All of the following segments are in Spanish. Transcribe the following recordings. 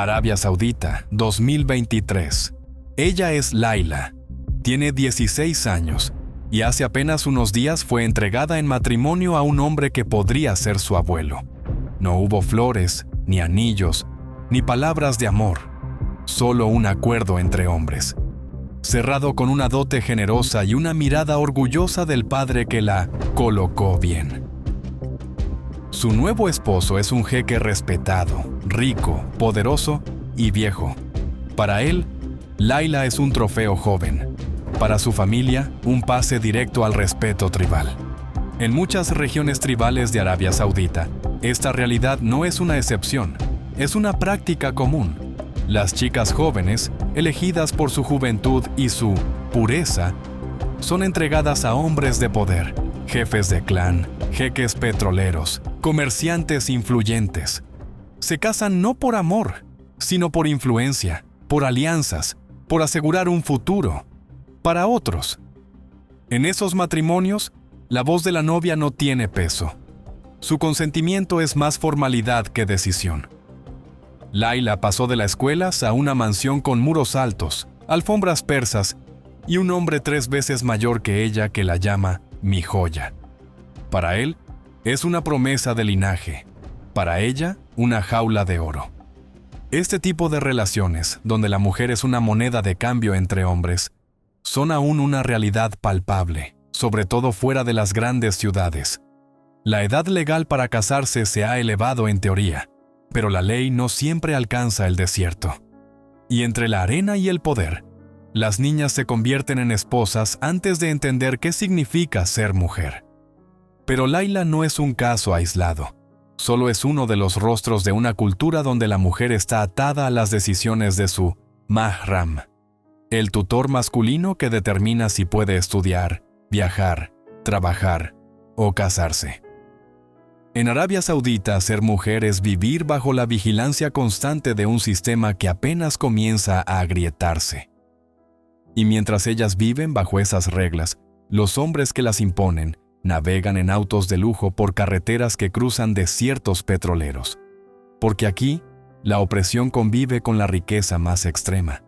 Arabia Saudita, 2023. Ella es Laila. Tiene 16 años y hace apenas unos días fue entregada en matrimonio a un hombre que podría ser su abuelo. No hubo flores, ni anillos, ni palabras de amor. Solo un acuerdo entre hombres, cerrado con una dote generosa y una mirada orgullosa del padre que la colocó bien. Su nuevo esposo es un jeque respetado, rico, poderoso y viejo. Para él, Laila es un trofeo joven. Para su familia, un pase directo al respeto tribal. En muchas regiones tribales de Arabia Saudita, esta realidad no es una excepción, es una práctica común. Las chicas jóvenes, elegidas por su juventud y su pureza, son entregadas a hombres de poder, jefes de clan, jeques petroleros, comerciantes influyentes. Se casan no por amor, sino por influencia, por alianzas, por asegurar un futuro para otros. En esos matrimonios, la voz de la novia no tiene peso. Su consentimiento es más formalidad que decisión. Laila pasó de la escuela a una mansión con muros altos, alfombras persas y un hombre 3 veces mayor que ella que la llama mi joya. Para él, es una promesa de linaje. Para ella, una jaula de oro. Este tipo de relaciones, donde la mujer es una moneda de cambio entre hombres, son aún una realidad palpable, sobre todo fuera de las grandes ciudades. La edad legal para casarse se ha elevado en teoría, pero la ley no siempre alcanza el desierto. Y entre la arena y el poder, las niñas se convierten en esposas antes de entender qué significa ser mujer. Pero Laila no es un caso aislado. Solo es uno de los rostros de una cultura donde la mujer está atada a las decisiones de su mahram, el tutor masculino que determina si puede estudiar, viajar, trabajar o casarse. En Arabia Saudita, ser mujer es vivir bajo la vigilancia constante de un sistema que apenas comienza a agrietarse. Y mientras ellas viven bajo esas reglas, los hombres que las imponen navegan en autos de lujo por carreteras que cruzan desiertos petroleros. Porque aquí, la opresión convive con la riqueza más extrema.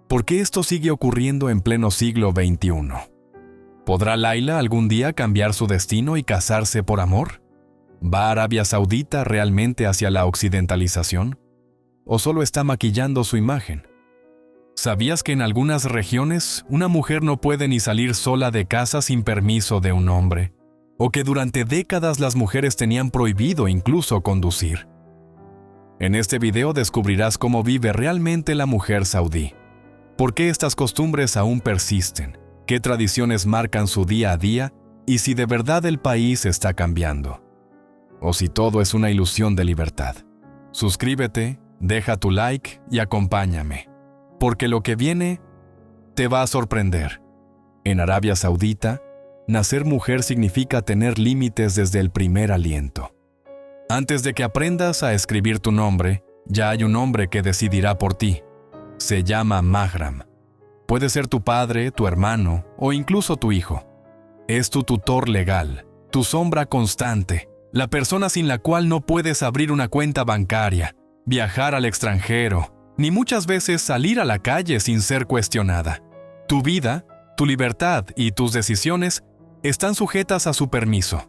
¿Por qué esto sigue ocurriendo en pleno siglo XXI? ¿Podrá Laila algún día cambiar su destino y casarse por amor? ¿Va Arabia Saudita realmente hacia la occidentalización? ¿O solo está maquillando su imagen? ¿Sabías que en algunas regiones una mujer no puede ni salir sola de casa sin permiso de un hombre? ¿O que durante décadas las mujeres tenían prohibido incluso conducir? En este video descubrirás cómo vive realmente la mujer saudí. ¿Por qué estas costumbres aún persisten? ¿Qué tradiciones marcan su día a día? Y si de verdad el país está cambiando. O si todo es una ilusión de libertad. Suscríbete, deja tu like y acompáñame. Porque lo que viene te va a sorprender. En Arabia Saudita, nacer mujer significa tener límites desde el primer aliento. Antes de que aprendas a escribir tu nombre, ya hay un hombre que decidirá por ti. Se llama mahram. Puede ser tu padre, tu hermano o incluso tu hijo. Es tu tutor legal, tu sombra constante, la persona sin la cual no puedes abrir una cuenta bancaria, viajar al extranjero, ni muchas veces salir a la calle sin ser cuestionada. Tu vida, tu libertad y tus decisiones están sujetas a su permiso.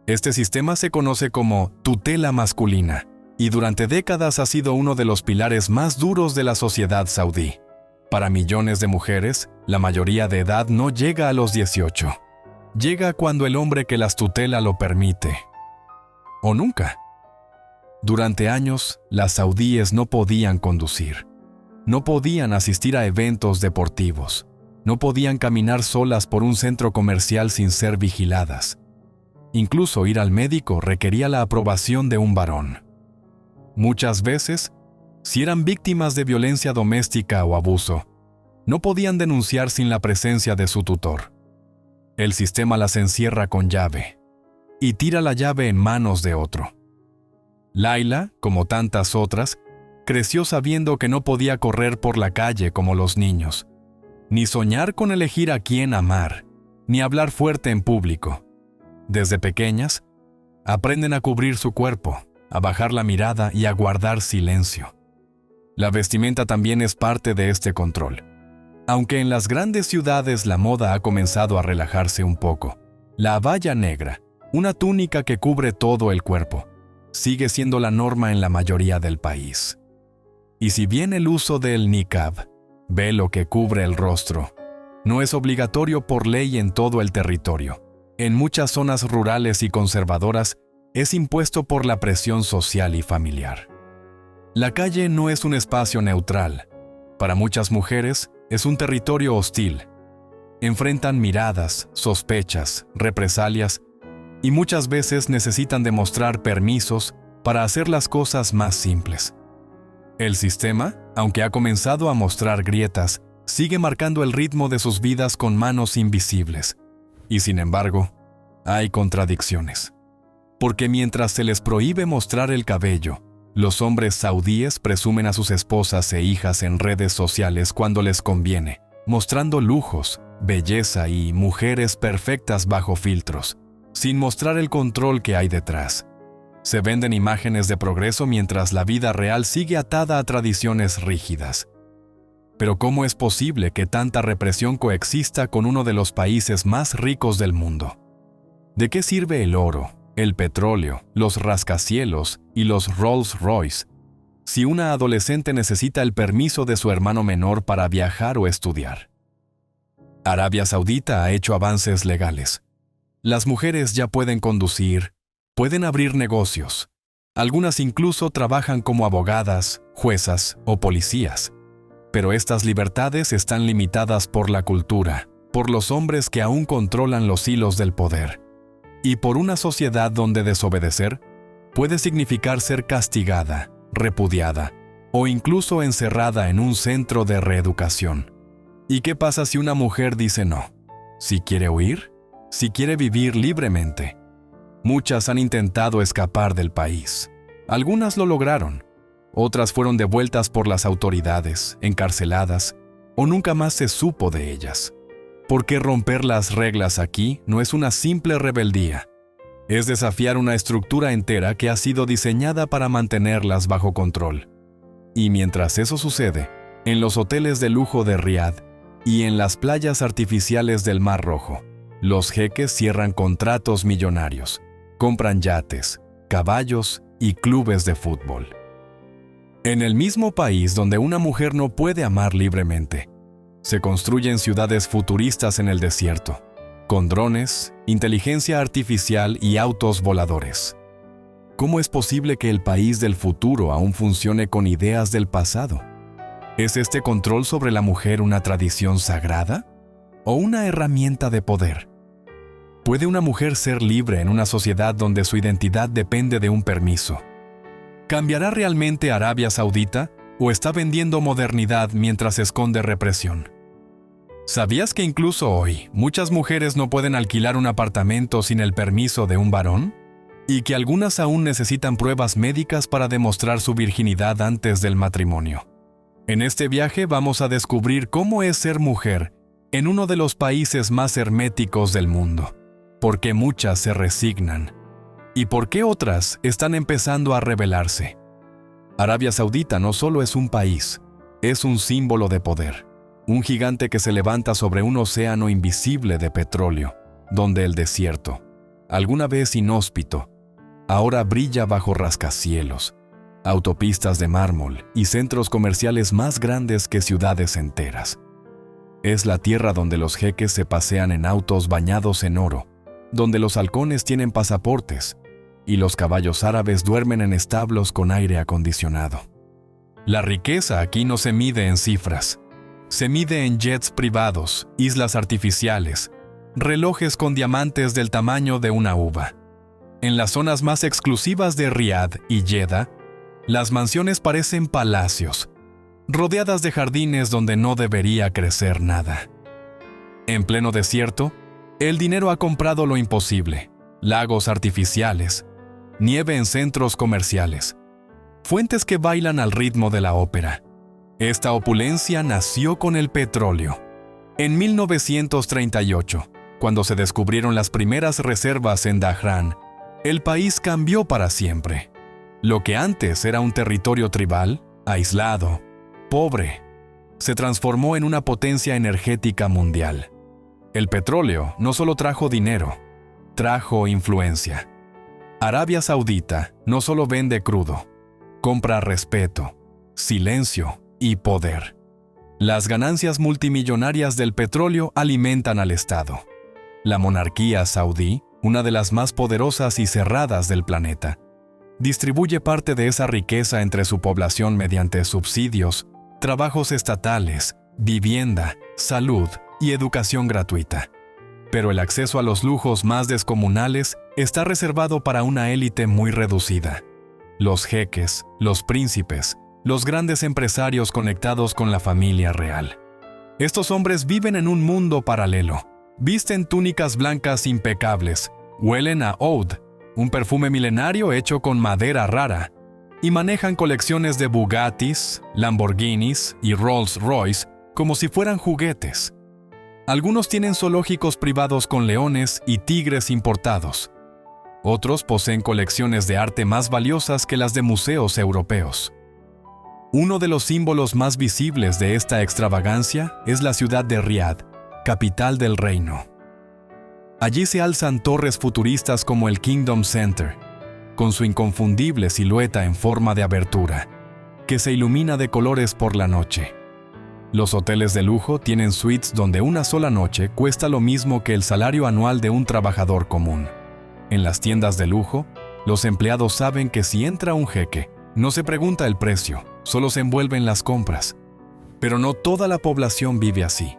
Este sistema se conoce como tutela masculina y durante décadas ha sido uno de los pilares más duros de la sociedad saudí. Para millones de mujeres, la mayoría de edad no llega a los 18. Llega cuando el hombre que las tutela lo permite. O nunca. Durante años, las saudíes no podían conducir. No podían asistir a eventos deportivos. No podían caminar solas por un centro comercial sin ser vigiladas. Incluso ir al médico requería la aprobación de un varón. Muchas veces, si eran víctimas de violencia doméstica o abuso, no podían denunciar sin la presencia de su tutor. El sistema las encierra con llave y tira la llave en manos de otro. Laila, como tantas otras, creció sabiendo que no podía correr por la calle como los niños, ni soñar con elegir a quién amar, ni hablar fuerte en público. Desde pequeñas, aprenden a cubrir su cuerpo, a bajar la mirada y a guardar silencio. La vestimenta también es parte de este control. Aunque en las grandes ciudades la moda ha comenzado a relajarse un poco, la abaya negra, una túnica que cubre todo el cuerpo, sigue siendo la norma en la mayoría del país. Y si bien el uso del niqab, velo que cubre el rostro, no es obligatorio por ley en todo el territorio, en muchas zonas rurales y conservadoras es impuesto por la presión social y familiar. La calle no es un espacio neutral. Para muchas mujeres es un territorio hostil. Enfrentan miradas, sospechas, represalias y muchas veces necesitan demostrar permisos para hacer las cosas más simples. El sistema, aunque ha comenzado a mostrar grietas, sigue marcando el ritmo de sus vidas con manos invisibles. Y sin embargo, hay contradicciones. Porque mientras se les prohíbe mostrar el cabello, los hombres saudíes presumen a sus esposas e hijas en redes sociales cuando les conviene, mostrando lujos, belleza y mujeres perfectas bajo filtros, sin mostrar el control que hay detrás. Se venden imágenes de progreso mientras la vida real sigue atada a tradiciones rígidas. Pero ¿cómo es posible que tanta represión coexista con uno de los países más ricos del mundo? ¿De qué sirve el oro, el petróleo, los rascacielos y los Rolls Royce si una adolescente necesita el permiso de su hermano menor para viajar o estudiar? Arabia Saudita ha hecho avances legales. Las mujeres ya pueden conducir, pueden abrir negocios. Algunas incluso trabajan como abogadas, juezas o policías. Pero estas libertades están limitadas por la cultura, por los hombres que aún controlan los hilos del poder, y por una sociedad donde desobedecer puede significar ser castigada, repudiada o incluso encerrada en un centro de reeducación. ¿Y qué pasa si una mujer dice no? ¿Si quiere huir? ¿Si quiere vivir libremente? Muchas han intentado escapar del país. Algunas lo lograron. Otras fueron devueltas por las autoridades, encarceladas, o nunca más se supo de ellas. Porque romper las reglas aquí no es una simple rebeldía. Es desafiar una estructura entera que ha sido diseñada para mantenerlas bajo control. Y mientras eso sucede, en los hoteles de lujo de Riad y en las playas artificiales del Mar Rojo, los jeques cierran contratos millonarios, compran yates, caballos y clubes de fútbol. En el mismo país donde una mujer no puede amar libremente, se construyen ciudades futuristas en el desierto, con drones, inteligencia artificial y autos voladores. ¿Cómo es posible que el país del futuro aún funcione con ideas del pasado? ¿Es este control sobre la mujer una tradición sagrada o una herramienta de poder? ¿Puede una mujer ser libre en una sociedad donde su identidad depende de un permiso? ¿Cambiará realmente Arabia Saudita o está vendiendo modernidad mientras esconde represión? ¿Sabías que incluso hoy muchas mujeres no pueden alquilar un apartamento sin el permiso de un varón? ¿Y que algunas aún necesitan pruebas médicas para demostrar su virginidad antes del matrimonio? En este viaje vamos a descubrir cómo es ser mujer en uno de los países más herméticos del mundo, por qué muchas se resignan y por qué otras están empezando a rebelarse. Arabia Saudita no solo es un país, es un símbolo de poder. Un gigante que se levanta sobre un océano invisible de petróleo, donde el desierto, alguna vez inhóspito, ahora brilla bajo rascacielos, autopistas de mármol y centros comerciales más grandes que ciudades enteras. Es la tierra donde los jeques se pasean en autos bañados en oro, donde los halcones tienen pasaportes y los caballos árabes duermen en establos con aire acondicionado. La riqueza aquí no se mide en cifras. Se mide en jets privados, islas artificiales, relojes con diamantes del tamaño de una uva. En las zonas más exclusivas de Riad y Jeddah, las mansiones parecen palacios, rodeadas de jardines donde no debería crecer nada. En pleno desierto, el dinero ha comprado lo imposible: lagos artificiales, nieve en centros comerciales, fuentes que bailan al ritmo de la ópera. Esta opulencia nació con el petróleo. En 1938, cuando se descubrieron las primeras reservas en Dhahran, el país cambió para siempre. Lo que antes era un territorio tribal, Aislado, pobre, se transformó en una potencia energética mundial. El petróleo no solo trajo dinero, trajo influencia. Arabia Saudita no solo vende crudo, compra respeto, silencio y poder. Las ganancias multimillonarias del petróleo alimentan al Estado. La monarquía saudí, una de las más poderosas y cerradas del planeta, distribuye parte de esa riqueza entre su población mediante subsidios, trabajos estatales, vivienda, salud y educación gratuita. Pero el acceso a los lujos más descomunales está reservado para una élite muy reducida. Los jeques, los príncipes, los grandes empresarios conectados con la familia real. Estos hombres viven en un mundo paralelo. Visten túnicas blancas impecables, huelen a oud, un perfume milenario hecho con madera rara, y manejan colecciones de Bugattis, Lamborghinis y Rolls Royce como si fueran juguetes. Algunos tienen zoológicos privados con leones y tigres importados. Otros poseen colecciones de arte más valiosas que las de museos europeos. Uno de los símbolos más visibles de esta extravagancia es la ciudad de Riad, capital del reino. Allí se alzan torres futuristas como el Kingdom Center, con su inconfundible silueta en forma de abertura, que se ilumina de colores por la noche. Los hoteles de lujo tienen suites donde una sola noche cuesta lo mismo que el salario anual de un trabajador común. En las tiendas de lujo, los empleados saben que si entra un jeque, no se pregunta el precio, solo se envuelven las compras. Pero no toda la población vive así.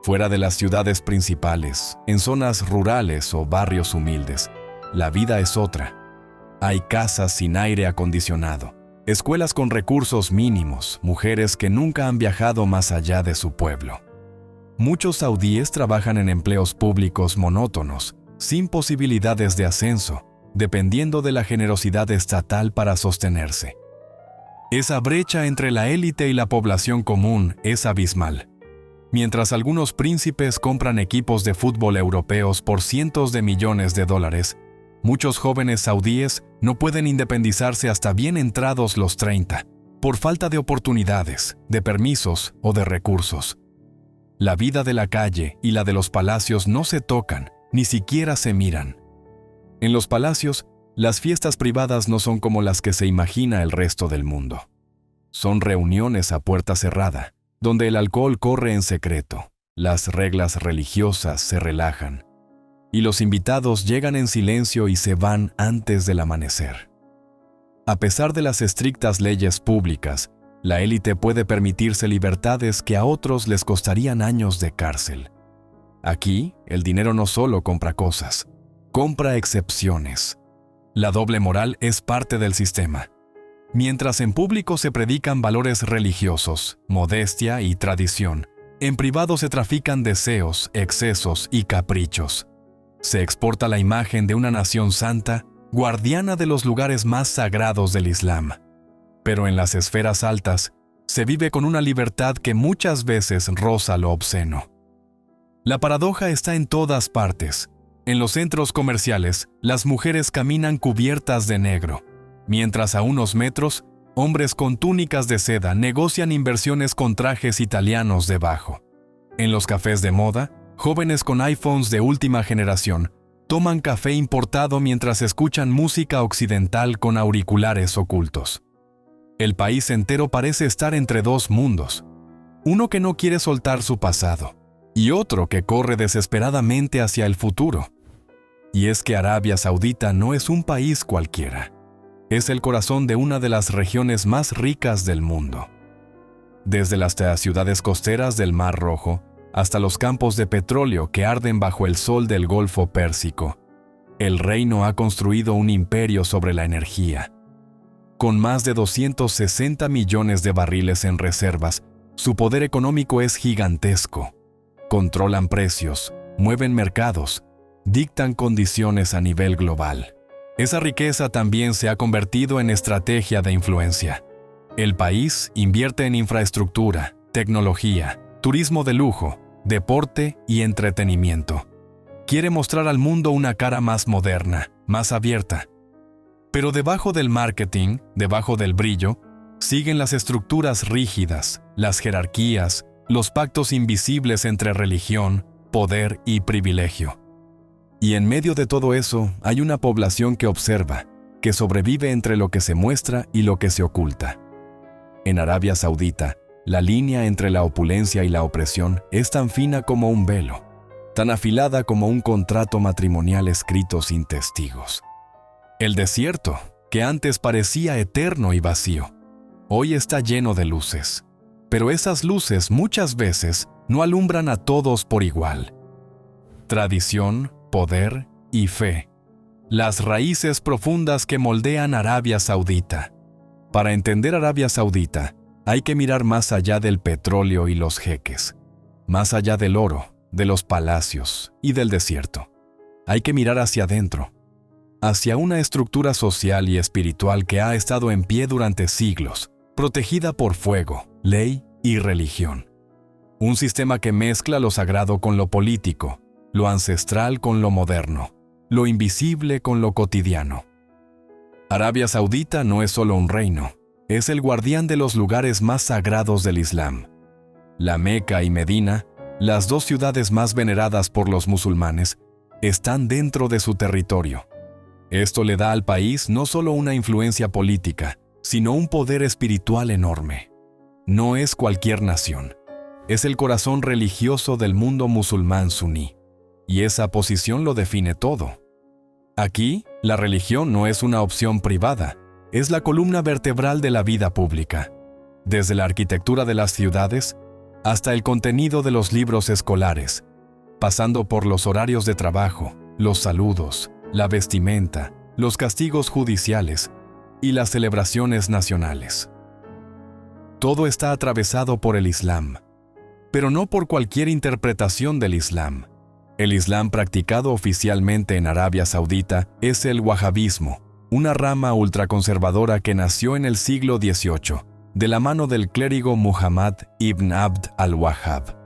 Fuera de las ciudades principales, en zonas rurales o barrios humildes, la vida es otra. Hay casas sin aire acondicionado, escuelas con recursos mínimos, mujeres que nunca han viajado más allá de su pueblo. Muchos saudíes trabajan en empleos públicos monótonos, sin posibilidades de ascenso, dependiendo de la generosidad estatal para sostenerse. Esa brecha entre la élite y la población común es abismal. Mientras algunos príncipes compran equipos de fútbol europeos por cientos de millones de dólares, muchos jóvenes saudíes no pueden independizarse hasta bien entrados los 30, por falta de oportunidades, de permisos o de recursos. La vida de la calle y la de los palacios no se tocan, ni siquiera se miran. En los palacios, las fiestas privadas no son como las que se imagina el resto del mundo. Son reuniones a puerta cerrada, donde el alcohol corre en secreto, las reglas religiosas se relajan, y los invitados llegan en silencio y se van antes del amanecer. A pesar de las estrictas leyes públicas, la élite puede permitirse libertades que a otros les costarían años de cárcel. Aquí, el dinero no solo compra cosas, compra excepciones. La doble moral es parte del sistema. Mientras en público se predican valores religiosos, modestia y tradición, en privado se trafican deseos, excesos y caprichos. Se exporta la imagen de una nación santa, guardiana de los lugares más sagrados del Islam. Pero en las esferas altas, se vive con una libertad que muchas veces roza lo obsceno. La paradoja está en todas partes. En los centros comerciales, las mujeres caminan cubiertas de negro, mientras a unos metros, hombres con túnicas de seda negocian inversiones con trajes italianos debajo. En los cafés de moda, jóvenes con iPhones de última generación toman café importado mientras escuchan música occidental con auriculares ocultos. El país entero parece estar entre dos mundos, uno que no quiere soltar su pasado y otro que corre desesperadamente hacia el futuro. Y es que Arabia Saudita no es un país cualquiera. Es el corazón de una de las regiones más ricas del mundo. Desde las ciudades costeras del Mar Rojo hasta los campos de petróleo que arden bajo el sol del Golfo Pérsico, el reino ha construido un imperio sobre la energía. Con más de 260 millones de barriles en reservas, su poder económico es gigantesco. Controlan precios, mueven mercados, dictan condiciones a nivel global. Esa riqueza también se ha convertido en estrategia de influencia. El país invierte en infraestructura, tecnología, turismo de lujo, deporte y entretenimiento. Quiere mostrar al mundo una cara más moderna, más abierta. Pero debajo del marketing, debajo del brillo, Siguen las estructuras rígidas, las jerarquías, los pactos invisibles entre religión, poder y privilegio. Y en medio de todo eso hay una población que observa, que sobrevive entre lo que se muestra y lo que se oculta. En Arabia Saudita, la línea entre la opulencia y la opresión es tan fina como un velo, tan afilada como un contrato matrimonial escrito sin testigos. El desierto, que antes parecía eterno y vacío, hoy está lleno de luces. Pero esas luces muchas veces no alumbran a todos por igual. Tradición, poder y fe. Las raíces profundas que moldean Arabia Saudita. Para entender Arabia Saudita, hay que mirar más allá del petróleo y los jeques, más allá del oro, de los palacios y del desierto. Hay que mirar hacia adentro, hacia una estructura social y espiritual que ha estado en pie durante siglos, protegida por fuego, ley y religión. Un sistema que mezcla lo sagrado con lo político, lo ancestral con lo moderno, lo invisible con lo cotidiano. Arabia Saudita no es solo un reino, es el guardián de los lugares más sagrados del Islam. La Meca y Medina, las dos ciudades más veneradas por los musulmanes, están dentro de su territorio. Esto le da al país no solo una influencia política, sino un poder espiritual enorme. No es cualquier nación, es el corazón religioso del mundo musulmán suní, y esa posición lo define todo. Aquí, la religión no es una opción privada, es la columna vertebral de la vida pública, desde la arquitectura de las ciudades hasta el contenido de los libros escolares, pasando por los horarios de trabajo, los saludos, la vestimenta, los castigos judiciales y las celebraciones nacionales. Todo está atravesado por el Islam, pero no por cualquier interpretación del Islam. El Islam practicado oficialmente en Arabia Saudita es el wahabismo, una rama ultraconservadora que nació en el siglo XVIII, de la mano del clérigo Muhammad ibn Abd al-Wahhab.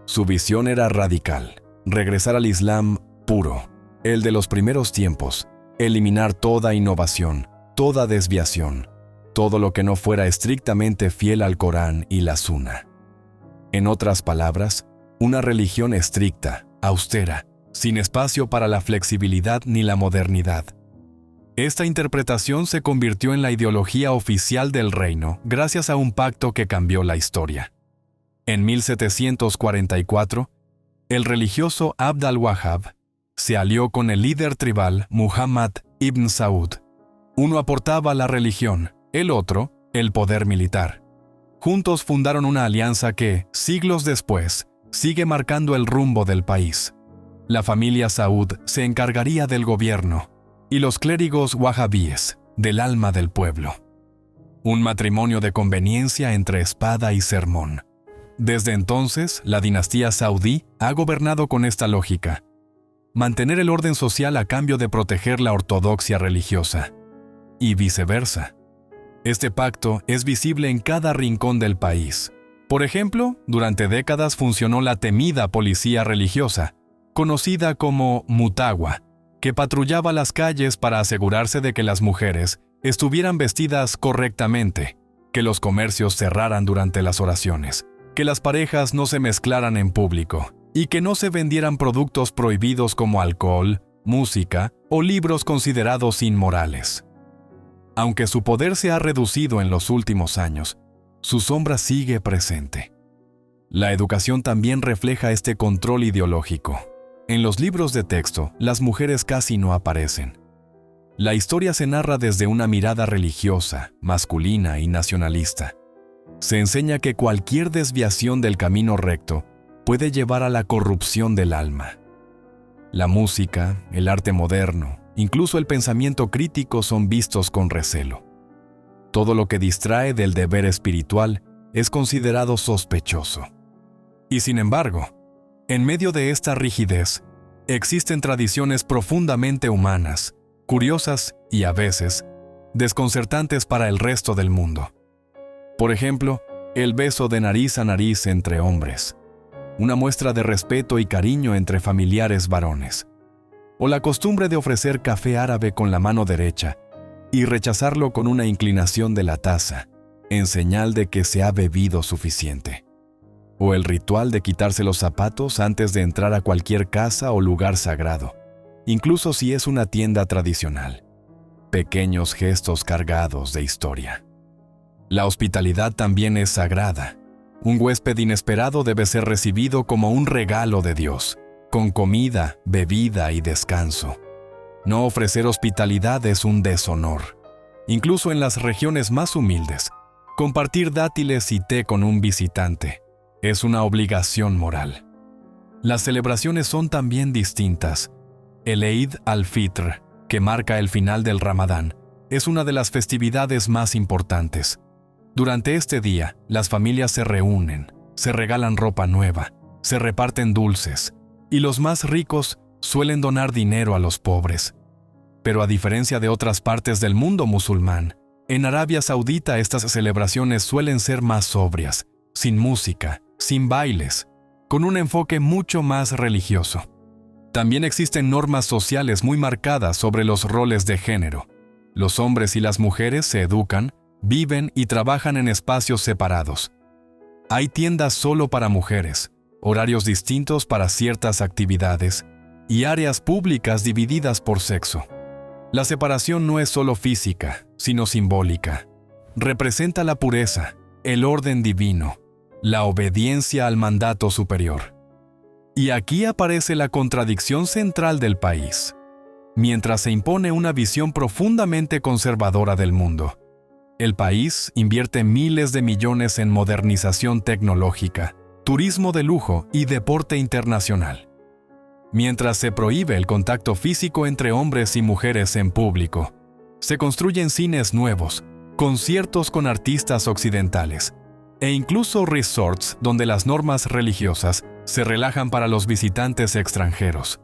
Su visión era radical, regresar al Islam puro, el de los primeros tiempos, eliminar toda innovación, toda desviación, todo lo que no fuera estrictamente fiel al Corán y la Sunna. En otras palabras, una religión estricta, austera, sin espacio para la flexibilidad ni la modernidad. Esta interpretación se convirtió en la ideología oficial del reino gracias a un pacto que cambió la historia. En 1744, el religioso Abd al-Wahhab se alió con el líder tribal Muhammad ibn Saud. Uno aportaba la religión, el otro, el poder militar. Juntos fundaron una alianza que, siglos después, sigue marcando el rumbo del país. La familia Saud se encargaría del gobierno y los clérigos wahabíes del alma del pueblo. Un matrimonio de conveniencia entre espada y sermón. Desde entonces, la dinastía saudí ha gobernado con esta lógica: mantener el orden social a cambio de proteger la ortodoxia religiosa, y viceversa. Este pacto es visible en cada rincón del país. Por ejemplo, durante décadas funcionó la temida policía religiosa, conocida como Mutawa, que patrullaba las calles para asegurarse de que las mujeres estuvieran vestidas correctamente, que los comercios cerraran durante las oraciones, que las parejas no se mezclaran en público y que no se vendieran productos prohibidos como alcohol, música o libros considerados inmorales. Aunque su poder se ha reducido en los últimos años, su sombra sigue presente. La educación también refleja este control ideológico. En los libros de texto, las mujeres casi no aparecen. La historia se narra desde una mirada religiosa, masculina y nacionalista. Se enseña que cualquier desviación del camino recto puede llevar a la corrupción del alma. La música, el arte moderno, incluso el pensamiento crítico son vistos con recelo. Todo lo que distrae del deber espiritual es considerado sospechoso. Y sin embargo, en medio de esta rigidez, existen tradiciones profundamente humanas, curiosas y a veces desconcertantes para el resto del mundo. Por ejemplo, el beso de nariz a nariz entre hombres, una muestra de respeto y cariño entre familiares varones, o la costumbre de ofrecer café árabe con la mano derecha y rechazarlo con una inclinación de la taza, en señal de que se ha bebido suficiente. O el ritual de quitarse los zapatos antes de entrar a cualquier casa o lugar sagrado, incluso si es una tienda tradicional. Pequeños gestos cargados de historia. La hospitalidad también es sagrada. Un huésped inesperado debe ser recibido como un regalo de Dios, con comida, bebida y descanso. No ofrecer hospitalidad es un deshonor. Incluso en las regiones más humildes, compartir dátiles y té con un visitante es una obligación moral. Las celebraciones son también distintas. El Eid al-Fitr, que marca el final del Ramadán, es una de las festividades más importantes. Durante este día, las familias se reúnen, se regalan ropa nueva, se reparten dulces, y los más ricos suelen donar dinero a los pobres. Pero a diferencia de otras partes del mundo musulmán, en Arabia Saudita estas celebraciones suelen ser más sobrias, sin música, sin bailes, con un enfoque mucho más religioso. También existen normas sociales muy marcadas sobre los roles de género. Los hombres y las mujeres se educan, viven y trabajan en espacios separados. Hay tiendas solo para mujeres, horarios distintos para ciertas actividades y áreas públicas divididas por sexo. La separación no es solo física, sino simbólica. Representa la pureza, el orden divino, la obediencia al mandato superior. Y aquí aparece la contradicción central del país. Mientras se impone una visión profundamente conservadora del mundo, el país invierte miles de millones en modernización tecnológica, turismo de lujo y deporte internacional. Mientras se prohíbe el contacto físico entre hombres y mujeres en público, se construyen cines nuevos, conciertos con artistas occidentales, e incluso resorts donde las normas religiosas se relajan para los visitantes extranjeros.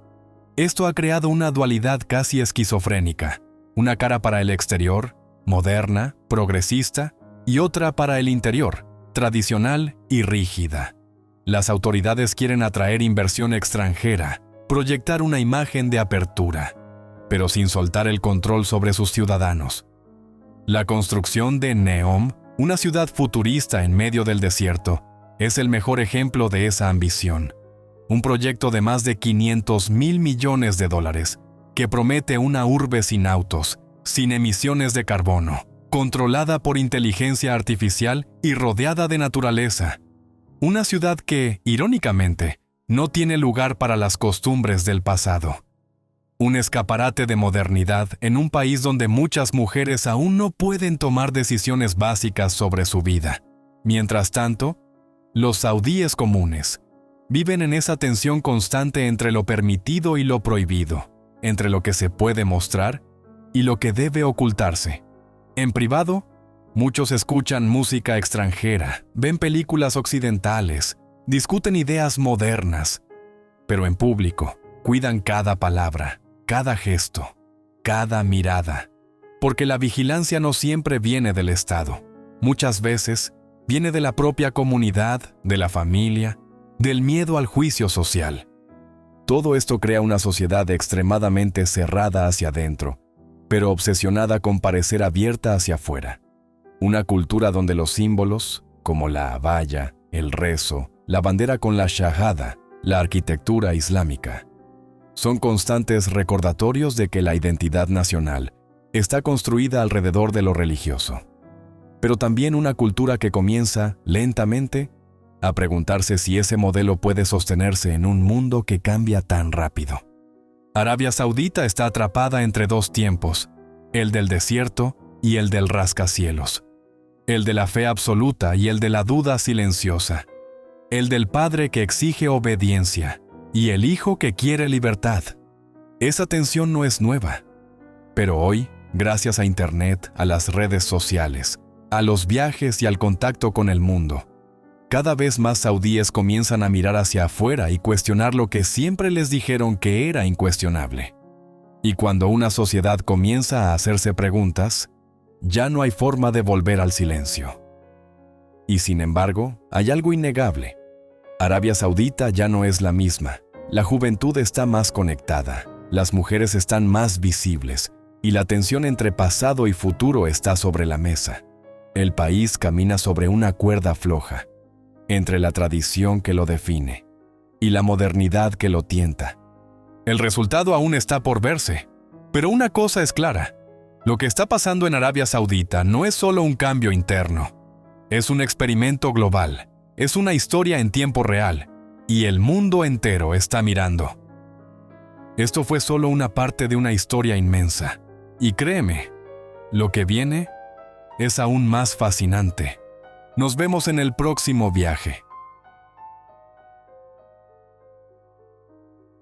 Esto ha creado una dualidad casi esquizofrénica, una cara para el exterior, moderna, progresista, y otra para el interior, tradicional y rígida. Las autoridades quieren atraer inversión extranjera, proyectar una imagen de apertura, pero sin soltar el control sobre sus ciudadanos. La construcción de Neom, una ciudad futurista en medio del desierto, es el mejor ejemplo de esa ambición. Un proyecto de más de $500 mil millones que promete una urbe sin autos, sin emisiones de carbono, controlada por inteligencia artificial y rodeada de naturaleza. Una ciudad que, irónicamente, no tiene lugar para las costumbres del pasado. Un escaparate de modernidad en un país donde muchas mujeres aún no pueden tomar decisiones básicas sobre su vida. Mientras tanto, los saudíes comunes viven en esa tensión constante entre lo permitido y lo prohibido, entre lo que se puede mostrar y lo que debe ocultarse. En privado, muchos escuchan música extranjera, ven películas occidentales, discuten ideas modernas, pero en público cuidan cada palabra, cada gesto, cada mirada, porque la vigilancia no siempre viene del Estado. Muchas veces viene de la propia comunidad, de la familia, del miedo al juicio social. Todo esto crea una sociedad extremadamente cerrada hacia adentro, pero obsesionada con parecer abierta hacia afuera. Una cultura donde los símbolos, como la abaya, el rezo, la bandera con la shahada, la arquitectura islámica, son constantes recordatorios de que la identidad nacional está construida alrededor de lo religioso. Pero también una cultura que comienza, lentamente, a preguntarse si ese modelo puede sostenerse en un mundo que cambia tan rápido. Arabia Saudita está atrapada entre dos tiempos, el del desierto y el del rascacielos, el de la fe absoluta y el de la duda silenciosa, el del padre que exige obediencia y el hijo que quiere libertad. Esa tensión no es nueva, pero hoy, gracias a Internet, a las redes sociales, a los viajes y al contacto con el mundo, cada vez más saudíes comienzan a mirar hacia afuera y cuestionar lo que siempre les dijeron que era incuestionable. Y cuando una sociedad comienza a hacerse preguntas, ya no hay forma de volver al silencio. Y sin embargo, hay algo innegable. Arabia Saudita ya no es la misma. La juventud está más conectada, las mujeres están más visibles, y la tensión entre pasado y futuro está sobre la mesa. El país camina sobre una cuerda floja, entre la tradición que lo define y la modernidad que lo tienta. El resultado aún está por verse, pero una cosa es clara: lo que está pasando en Arabia Saudita no es solo un cambio interno, es un experimento global, es una historia en tiempo real, y el mundo entero está mirando. Esto fue solo una parte de una historia inmensa, y créeme, lo que viene es aún más fascinante. Nos vemos en el próximo viaje.